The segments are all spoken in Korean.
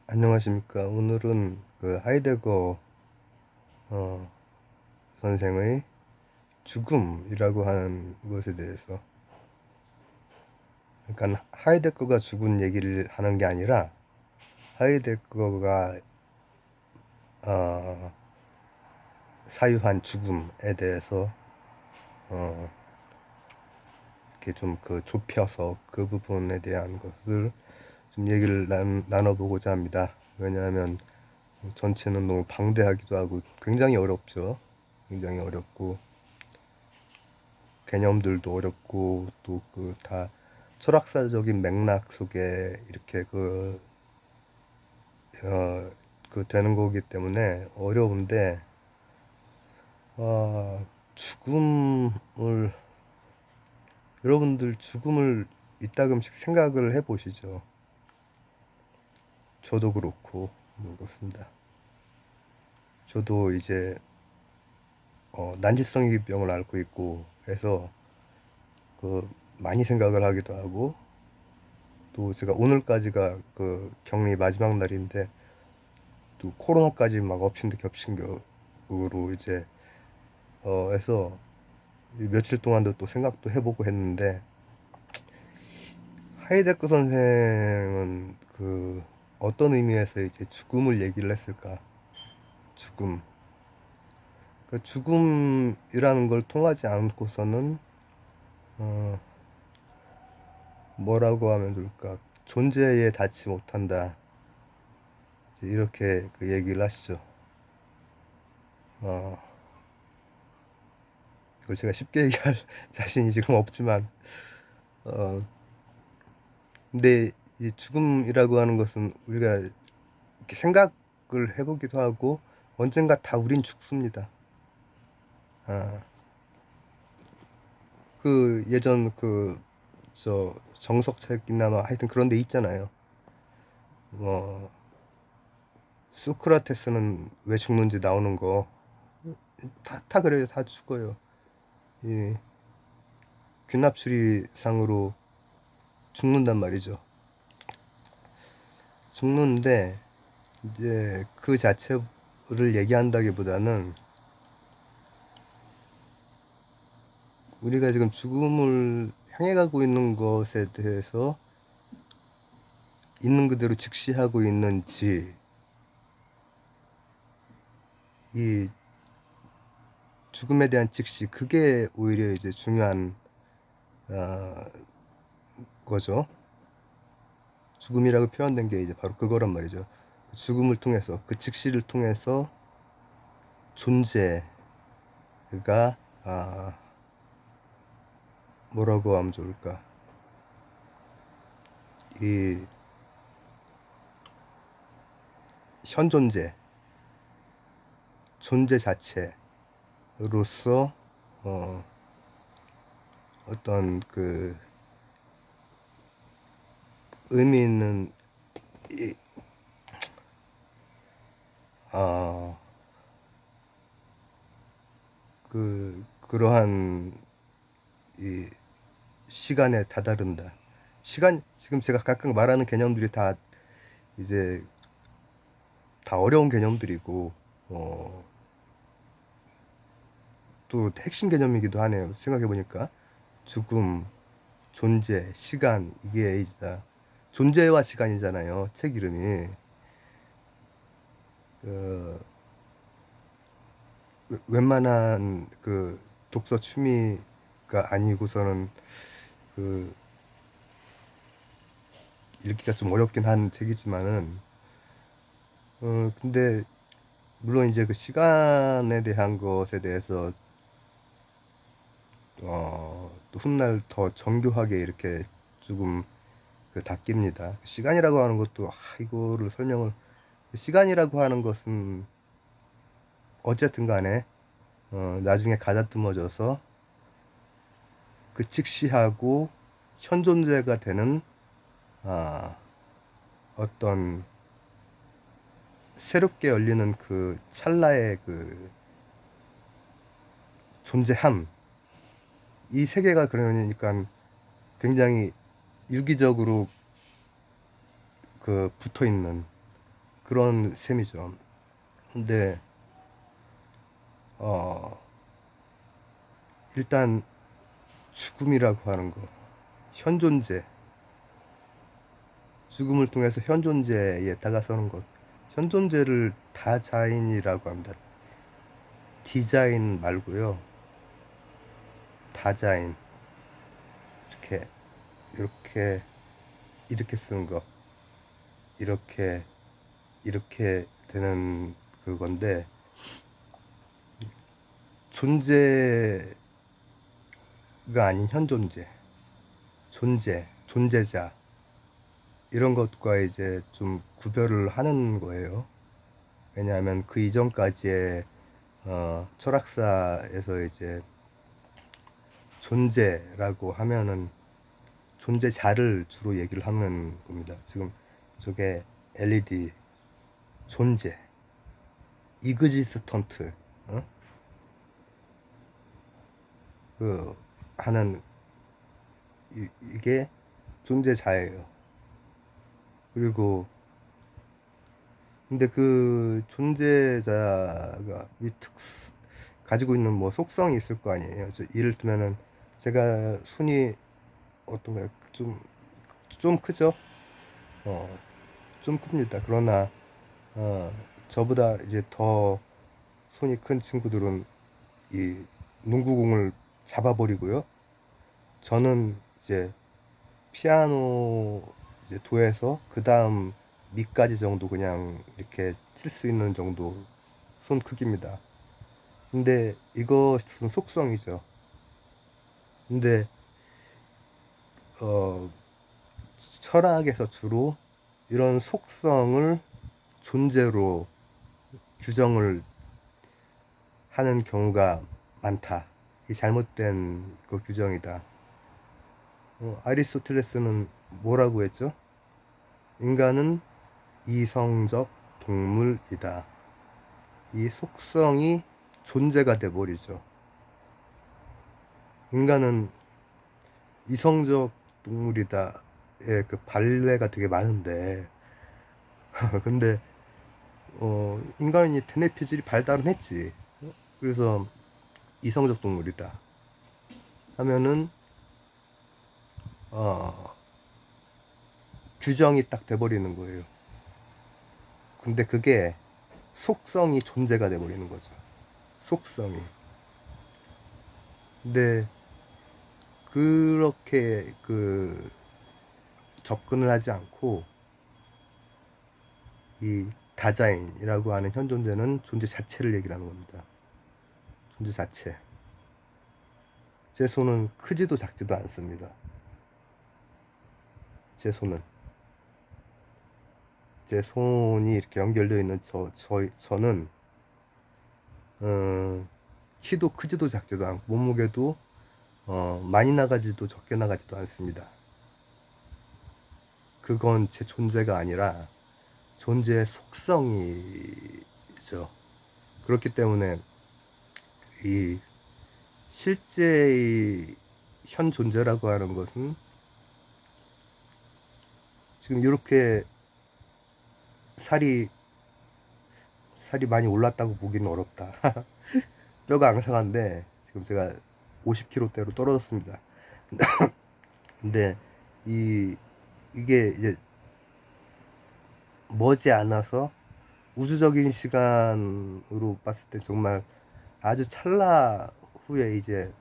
안녕하십니까. 오늘은 그 하이데거 어, 선생의 죽음이라고 하는 것에 대해서, 그러니까 하이데거가 죽은 얘기를 하는 게 아니라 하이데거가 어, 사유한 죽음에 대해서 어, 이렇게 좀 그 좁혀서 그 부분에 대한 것을 좀 얘기를 나눠보고자 합니다. 왜냐하면 전체는 너무 방대하기도 하고 굉장히 어렵죠. 굉장히 어렵고 개념들도 어렵고 또 그 다 철학사적인 맥락 속에 이렇게 그 되는 거기 때문에 어려운데, 죽음을, 여러분들 죽음을 이따금씩 생각을 해보시죠. 저도 그렇고 그렇습니다. 저도 이제 난치성이병을 앓고 있고 해서 많이 생각을 하기도 하고, 또 제가 오늘까지가 그 격리 마지막 날인데 또 코로나까지 막 엎친 데 겹친 격으로 이제 해서 며칠 동안도 또 생각도 해보고 했는데, 하이데크 선생은 그 어떤 의미에서 이제 죽음을 얘기를 했을까? 죽음. 그 죽음이라는 걸 통하지 않고서는 어, 뭐라고 하면 좋을까? 존재에 닿지 못한다. 이제 이렇게 그 얘기를 하시죠. 어, 이걸 제가 쉽게 얘기할 자신이 지금 없지만, 어, 근데 이 죽음이라고 하는 것은 우리가 이렇게 생각을 해보기도 하고, 언젠가 다 우린 죽습니다. 아, 그 예전 저 정석책이나 뭐 하여튼 그런 데 있잖아요. 뭐 소크라테스는 왜 죽는지 나오는 거 다 그래요. 다 죽어요. 이 귀납추리상으로 죽는단 말이죠. 죽는데 이제 그 자체를 얘기한다기보다는 우리가 지금 죽음을 향해 가고 있는 것에 대해서 있는 그대로 직시하고 있는지, 이 죽음에 대한 직시, 그게 오히려 이제 중요한 어, 거죠. 죽음이라고 표현된 게 이제 바로 그거란 말이죠. 죽음을 통해서, 그 직시를 통해서 존재가 아, 뭐라고 하면 좋을까? 이 현존재, 존재 자체로서 어, 어떤 그 의미 있는 이, 어, 그러한 이 시간에 다다른다. 시간, 지금 제가 각각 말하는 개념들이 다 이제 다 어려운 개념들이고, 어, 또 핵심 개념이기도 하네요. 생각해 보니까 죽음, 존재, 시간, 이게 에이즈다. 존재와 시간이잖아요. 책 이름이. 그 웬만한 그 독서 취미가 아니고서는 그 읽기가 좀 어렵긴 한 책이지만은, 근데 물론 이제 그 시간에 대한 것에 대해서 또 훗날 더 정교하게 이렇게 조금 그 닦입니다. 시간이라고 하는 것도 이거를 설명을, 시간이라고 하는 것은 어쨌든 간에 나중에 가다듬어져서 그 직시하고 현존재가 되는 아, 어떤 새롭게 열리는 그 찰나의 그 존재함, 이 세계가 그러니까 굉장히 유기적으로 그 붙어 있는, 그런 셈이죠. 근데 일단 죽음이라고 하는 거, 현존재, 죽음을 통해서 현존재에 다가서는 것, 현존재를 다자인이라고 합니다. 디자인 말고요, 다자인. 이렇게 이렇게 이렇게 쓰는 거, 이렇게 되는 그건데, 존재가 아닌 현존재, 존재자, 이런 것과 이제 좀 구별을 하는 거예요. 왜냐하면 그 이전까지의 철학사에서 이제 존재라고 하면은 존재자를 주로 얘기를 하는 겁니다. 지금 저게 LED, 존재, 이그지스턴트, 그 하는 이게 존재자예요. 그리고 근데 그 존재자가 가지고 있는 뭐 속성이 있을 거 아니에요. 이를테면은 제가 손이 어떤가요? 좀 크죠? 좀 큽니다. 그러나 저보다 이제 더 손이 큰 친구들은 이 농구공을 잡아버리고요. 저는 이제 피아노 이제 도에서 그 다음 미까지 정도 그냥 이렇게 칠 수 있는 정도 손 크기입니다. 근데 이것은 속성이죠. 근데 어, 철학에서 주로 이런 속성을 존재로 규정을 하는 경우가 많다. 이 잘못된 그 규정이다. 아리스토텔레스는 뭐라고 했죠? 인간은 이성적 동물이다. 이 속성이 존재가 돼버리죠. 인간은 이성적 동물이다의 그 발레가 되게 많은데 근데 인간이 대뇌피질이 발달은 했지. 그래서 이성적 동물이다 하면은 규정이 딱 돼버리는 거예요. 근데 그게 속성이 존재가 돼버리는 거죠. 속성이. 근데 그렇게 그 접근을 하지 않고 이 다자인이라고 하는 현존재는 존재 자체를 얘기를 하는 겁니다. 존재 자체. 제 손은 크지도 작지도 않습니다. 제 손이 이렇게 연결되어 있는 저는 키도 크지도 작지도 않고 몸무게도 많이 나가지도 적게 나가지도 않습니다. 그건 제 존재가 아니라 존재의 속성이죠. 그렇기 때문에 이 실제의 현 존재라고 하는 것은 지금 이렇게 살이 많이 올랐다고 보기는 어렵다. 뼈가 앙상한데 지금 제가 50kg대로 떨어졌습니다. 근데 이게 이제 머지않아서 우주적인 시간으로 봤을 때 정말 아주 찰나 후에 이제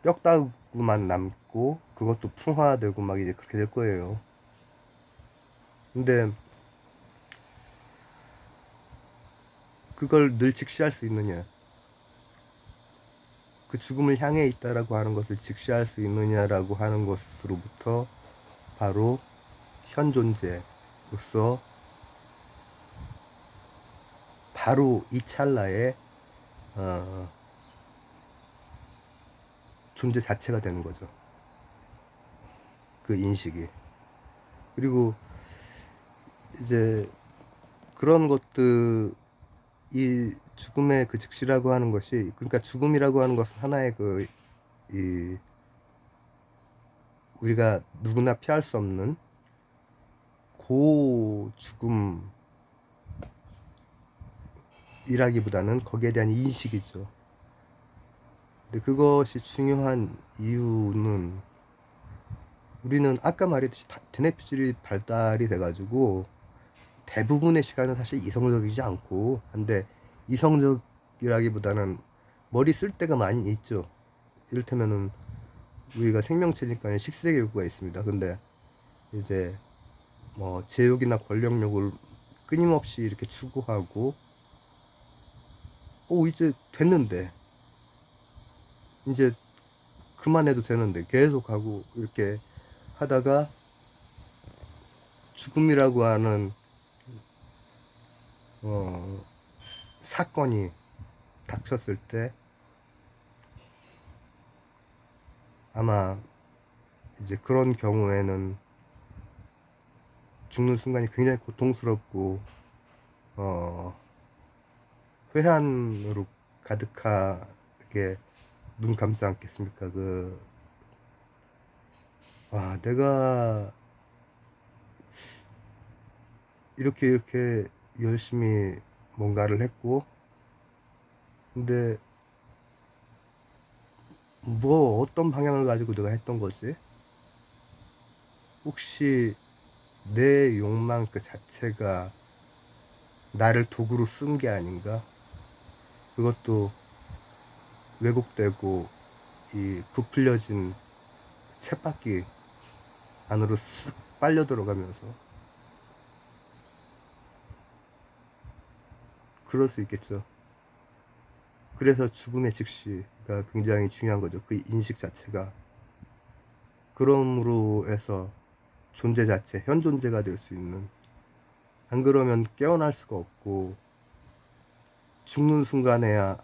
뼈다구만 남고 그것도 풍화되고 막 이제 그렇게 될 거예요. 근데 그걸 늘 직시할 수 있느냐, 그 죽음을 향해 있다라고 하는 것을 직시할 수 있느냐라고 하는 것으로부터 바로 현존재로서 바로 이 찰나에 존재 자체가 되는 거죠. 그 인식이. 그리고 이제 그런 것들, 이 죽음의 그 즉시라고 하는 것이, 그러니까 죽음이라고 하는 것은 하나의 우리가 누구나 피할 수 없는 고 죽음이라기보다는 거기에 대한 인식이죠. 근데 그것이 중요한 이유는 우리는 아까 말했듯이 대뇌피질이 발달이 돼가지고 대부분의 시간은 사실 이성적이지 않고 한데 이성적이라기보다는 머리 쓸 때가 많이 있죠. 이를테면은 우리가 생명체니까 식색의 욕구가 있습니다. 근데 이제 뭐 제욕이나 권력욕을 끊임없이 이렇게 추구하고 이제 됐는데 이제 그만해도 되는데 계속 하고 이렇게 하다가 죽음이라고 하는 사건이 닥쳤을 때 아마 이제 그런 경우에는 죽는 순간이 굉장히 고통스럽고 회한으로 가득하게 눈 감지 않겠습니까? 내가 이렇게 열심히 뭔가를 했고, 근데 뭐 어떤 방향을 가지고 내가 했던 거지? 혹시 내 욕망 그 자체가 나를 도구로 쓴 게 아닌가? 그것도 왜곡되고 이 부풀려진 쳇바퀴 안으로 쓱 빨려 들어가면서 그럴 수 있겠죠. 그래서 죽음의 직시가 굉장히 중요한 거죠. 그 인식 자체가. 그러므로 해서 존재 자체, 현 존재가 될 수 있는. 안 그러면 깨어날 수가 없고 죽는 순간에야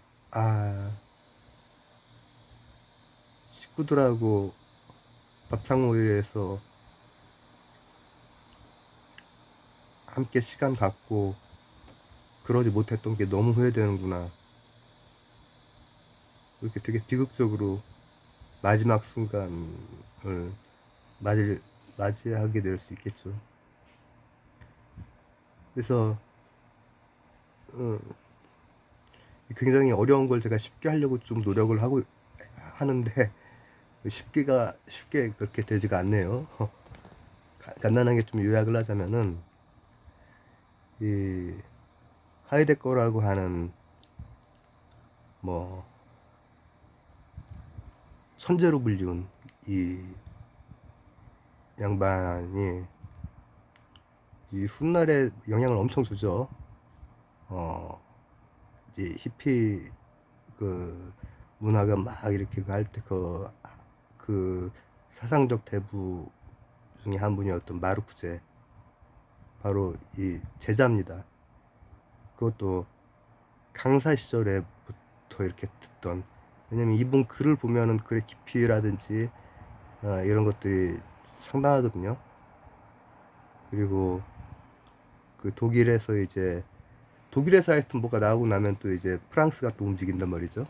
식구들하고 밥상머리에서 함께 시간 갖고 그러지 못했던 게 너무 후회되는구나. 이렇게 되게 비극적으로 마지막 순간을 맞이하게 될 수 있겠죠. 그래서 굉장히 어려운 걸 제가 쉽게 하려고 좀 노력을 하고 하는데 쉽게 그렇게 되지가 않네요. 간단하게 좀 요약을 하자면은 이 하이데거라고 하는 뭐 천재로 불리운 이 양반이 이 훗날에 영향을 엄청 주죠. 이제 히피 그 문화가 막 이렇게 할 때 그 사상적 대부 중에 한 분이었던 마르쿠제, 바로 이 제자입니다. 그것도 강사 시절에부터 이렇게 듣던, 왜냐면 이분 글을 보면은 글의 깊이라든지 이런 것들이 상당하거든요. 그리고 그 독일에서 하여튼 뭐가 나오고 나면 또 이제 프랑스가 또 움직인단 말이죠.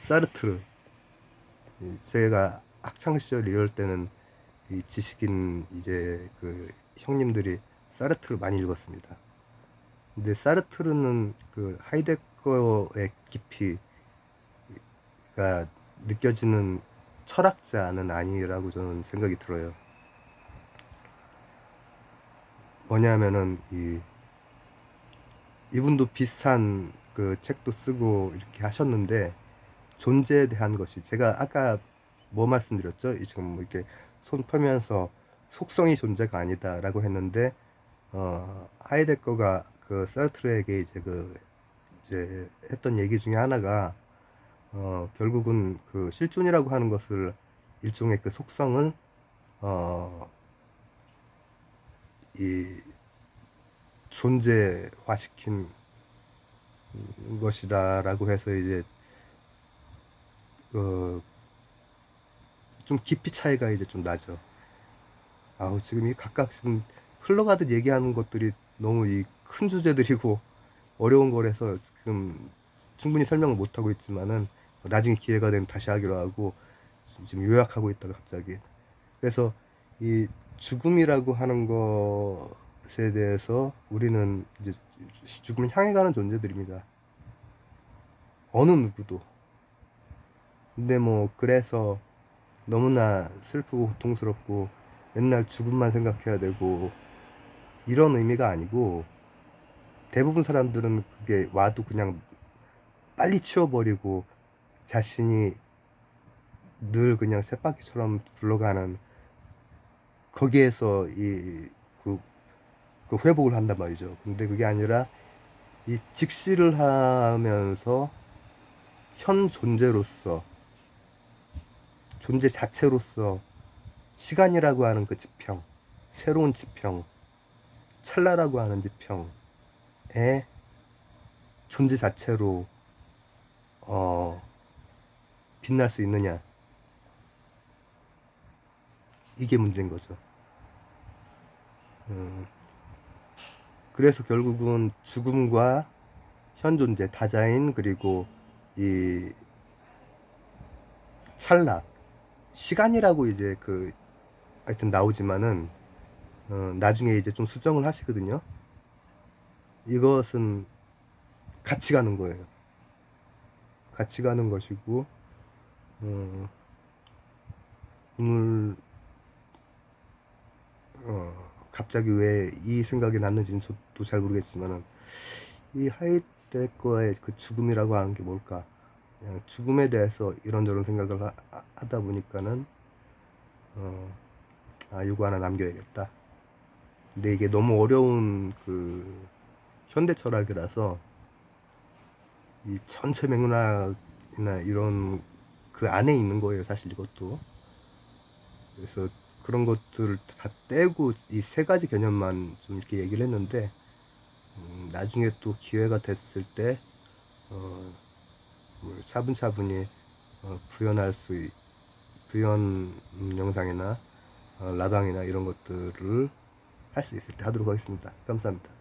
사르트르. 제가 학창 시절 이럴 때는 이 지식인 이제 그 형님들이 사르트르 많이 읽었습니다. 근데 사르트르는 그 하이데거의 깊이가 느껴지는 철학자는 아니라고 저는 생각이 들어요. 뭐냐면은 이분도 비슷한 그 책도 쓰고 이렇게 하셨는데, 존재에 대한 것이, 제가 아까 뭐 말씀드렸죠? 지금 뭐 이렇게 손 펴면서 속성이 존재가 아니다라고 했는데, 하이데거가 그 사르트르에게 이제 했던 얘기 중에 하나가 결국은 그 실존이라고 하는 것을, 일종의 그 속성을 이 존재화시킨 것이다라고 해서 이제 좀 깊이 차이가 이제 좀 나죠. 지금 이 각각 지금 흘러가듯 얘기하는 것들이 너무 이 큰 주제들이고 어려운 거라서 지금 충분히 설명을 못 하고 있지만은 나중에 기회가 되면 다시 하기로 하고 지금 요약하고 있다가 갑자기. 그래서 이 죽음이라고 하는 것에 대해서 우리는 이제 죽음을 향해 가는 존재들입니다. 어느 누구도. 근데 뭐 그래서 너무나 슬프고 고통스럽고 맨날 죽음만 생각해야 되고 이런 의미가 아니고, 대부분 사람들은 그게 와도 그냥 빨리 치워버리고 자신이 늘 그냥 쳇바퀴처럼 굴러가는 거기에서 그, 그 회복을 한단 말이죠. 근데 그게 아니라 이 직시를 하면서 현 존재로서, 존재 자체로서 시간이라고 하는 그 지평, 새로운 지평, 찰나라고 하는 지평의 존재 자체로 빛날 수 있느냐, 이게 문제인 거죠. 그래서 결국은 죽음과 현 존재, 다자인, 그리고 이 찰나, 시간이라고 이제 하여튼 나오지만은 나중에 이제 좀 수정을 하시거든요. 이것은 같이 가는 거예요. 같이 가는 것이고, 오늘 갑자기 왜 이 생각이 났는지는 저도 잘 모르겠지만은, 이 하이데거의 그 죽음이라고 하는 게 뭘까? 그냥 죽음에 대해서 이런저런 생각을 하다 보니까는 이거 하나 남겨야겠다. 근데 이게 너무 어려운 현대 철학이라서 이 전체 맥락이나 이런 그 안에 있는 거예요, 사실 이것도. 그래서 그런 것들을 다 떼고 이 세 가지 개념만 좀 이렇게 얘기를 했는데, 나중에 또 기회가 됐을 때 뭐 차분차분히 구현 영상이나 라방이나 이런 것들을 할 수 있을 때 하도록 하겠습니다. 감사합니다.